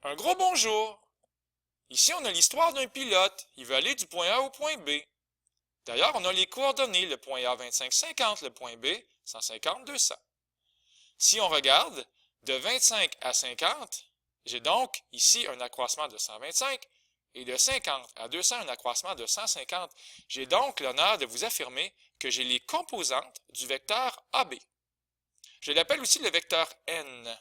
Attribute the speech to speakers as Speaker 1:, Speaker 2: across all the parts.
Speaker 1: Un gros bonjour! Ici, on a l'histoire d'un pilote. Il veut aller du point A au point B. D'ailleurs, on a les coordonnées, le point A 25-50, le point B 150-200. Si on regarde, de 25 à 50, j'ai donc ici un accroissement de 125, et de 50 à 200, un accroissement de 150. J'ai donc l'honneur de vous affirmer que j'ai les composantes du vecteur AB. Je l'appelle aussi le vecteur N.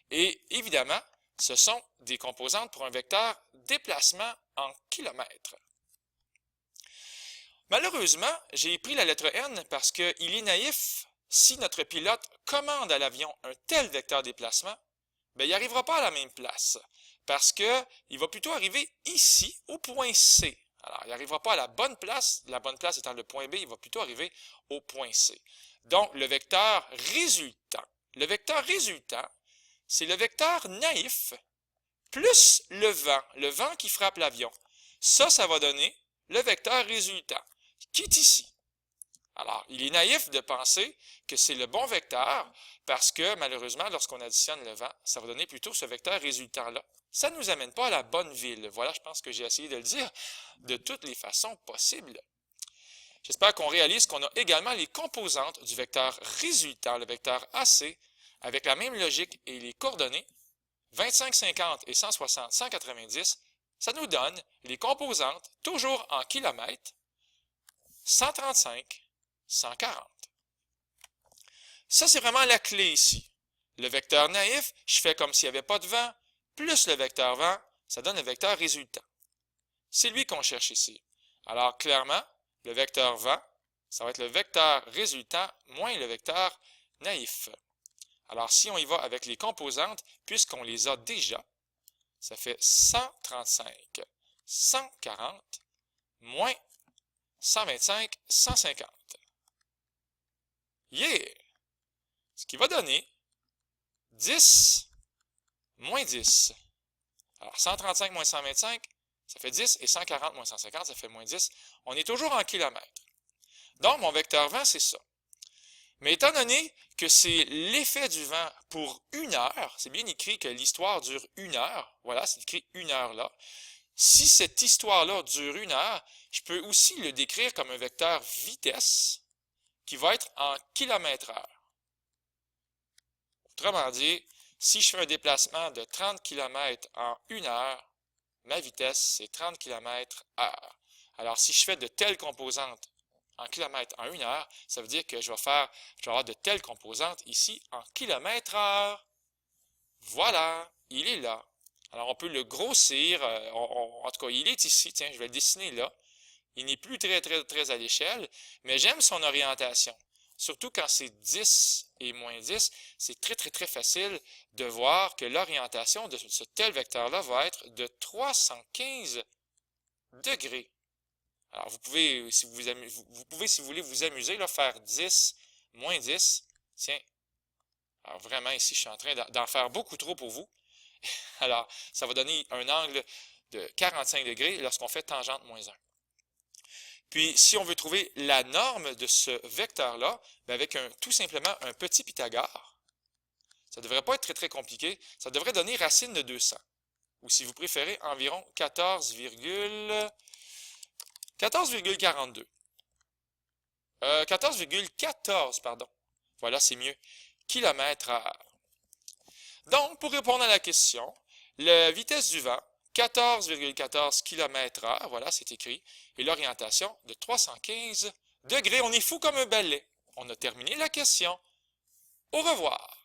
Speaker 1: Et évidemment, ce sont des composantes pour un vecteur déplacement en kilomètres. Malheureusement, j'ai pris la lettre N parce qu'il est naïf, si notre pilote commande à l'avion un tel vecteur déplacement, il n'arrivera pas à la même place, parce qu'il va plutôt arriver ici, au point C. Alors, il n'arrivera pas à la bonne place étant le point B, il va plutôt arriver au point C. Donc, le vecteur résultant. Le vecteur résultant, c'est le vecteur naïf plus le vent qui frappe l'avion. Ça va donner le vecteur résultant, qui est ici. Alors, il est naïf de penser que c'est le bon vecteur parce que, malheureusement, lorsqu'on additionne le vent, ça va donner plutôt ce vecteur résultant-là. Ça ne nous amène pas à la bonne ville. Voilà, je pense que j'ai essayé de le dire de toutes les façons possibles. J'espère qu'on réalise qu'on a également les composantes du vecteur résultant, le vecteur AC, avec la même logique et les coordonnées 25, 50 et 160, 190, ça nous donne les composantes, toujours en kilomètres, 135, 140. Ça, c'est vraiment la clé ici. Le vecteur naïf, je fais comme s'il n'y avait pas de vent, plus le vecteur vent, ça donne le vecteur résultant. C'est lui qu'on cherche ici. Alors, clairement, le vecteur vent, ça va être le vecteur résultant moins le vecteur naïf. Alors, si on y va avec les composantes, puisqu'on les a déjà, ça fait 135, 140, moins 125, 150. Yeah! Ce qui va donner 10 moins 10. Alors, 135 moins 125, ça fait 10, et 140 moins 150, ça fait moins 10. On est toujours en kilomètres. Donc, mon vecteur vent, c'est ça. Mais étant donné que c'est l'effet du vent pour 1 heure, c'est bien écrit que l'histoire dure 1 heure, voilà, c'est écrit 1 heure là. Si cette histoire-là dure 1 heure, je peux aussi le décrire comme un vecteur vitesse qui va être en kilomètres-heure. Autrement dit, si je fais un déplacement de 30 km en 1 heure, ma vitesse, c'est 30 km/h. Alors, si je fais de telles composantes en kilomètres en 1 heure, ça veut dire que je vais avoir de telles composantes ici en kilomètres-heure. Voilà, il est là. Alors, on peut le grossir, en tout cas, il est ici, tiens, je vais le dessiner là. Il n'est plus très, très, très à l'échelle, mais j'aime son orientation. Surtout quand c'est 10 et moins 10, c'est très, très, très facile de voir que l'orientation de ce tel vecteur-là va être de 315 degrés. Alors, vous pouvez, si vous voulez vous amuser, là, faire 10, moins 10. Tiens, alors vraiment, ici, je suis en train d'en faire beaucoup trop pour vous. Alors, ça va donner un angle de 45 degrés lorsqu'on fait tangente moins 1. Puis, si on veut trouver la norme de ce vecteur-là, avec tout simplement un petit Pythagore, ça ne devrait pas être très, très compliqué. Ça devrait donner racine de 200. Ou si vous préférez, environ 14,42. 14,14, pardon. Voilà, c'est mieux. Kilomètres-heure. Donc, pour répondre à la question, la vitesse du vent, 14,14 km/h, voilà, c'est écrit, et l'orientation de 315 degrés. On est fou comme un balai. On a terminé la question. Au revoir.